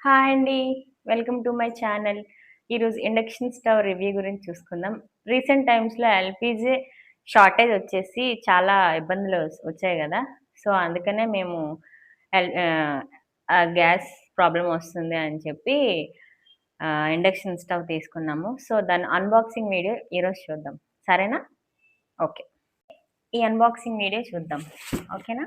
Hi అండి. Welcome to my channel. ఈరోజు induction stove review గురించి చూసుకుందాం. రీసెంట్ టైమ్స్‌లో ఎల్‌పీజీ షార్టేజ్ వచ్చేసి చాలా ఇబ్బందులు వచ్చాయి గదా! సో, అందుకనే మేము గ్యాస్ ప్రాబ్లమ్ వస్తుంది అని చెప్పి ఇండక్షన్ స్టవ్ తీసుకున్నాము. సో, దాని అన్బాక్సింగ్ వీడియో ఈరోజు చూద్దాం. సరేనా? ఓకే. ఈ అన్బాక్సింగ్ వీడియో చూద్దాం. ఓకేనా?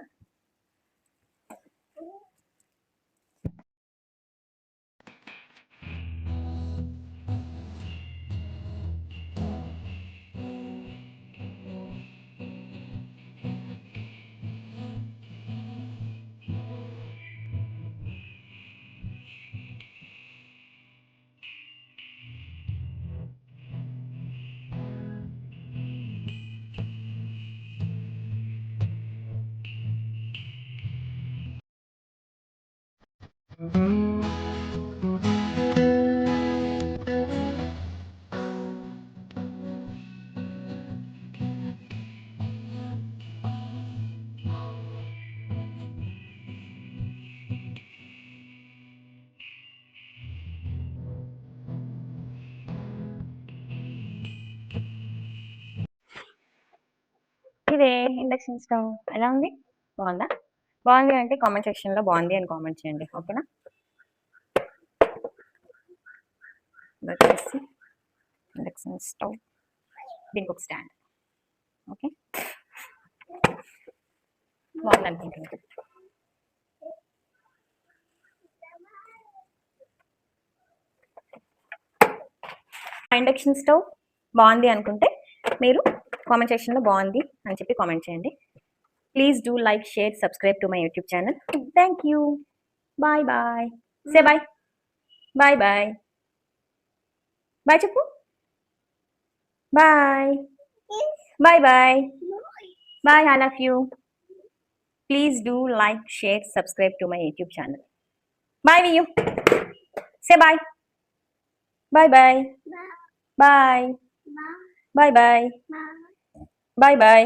ఇదే ఇండక్షన్ స్టవ్ ఎలా ఉంది? బాగుందా? బాగుంది అంటే కామెంట్ సెక్షన్‌లో బాగుంది అని కామెంట్ చేయండి. ఓకేనా? వచ్చేసి ఇండక్షన్ స్టవ్, దీనికి ఒక స్టాండ్. ఓకే, బాగుంది అనుకుంటున్నాను. ఇండక్షన్ స్టవ్ బాగుంది అనుకుంటే మీరు కామెంట్ సెక్షన్లో బాగుంది అని చెప్పి కామెంట్ చేయండి. Please do like, share, subscribe to my YouTube channel. Thank you. Bye bye. Say bye. Bye bye. Bye చెప్పు. Bye. Bye bye. Bye, all of you. Please do like, share, subscribe to my YouTube channel. Bye, Viyu. Say bye. Bye bye. Bye. Bye bye. Bye bye.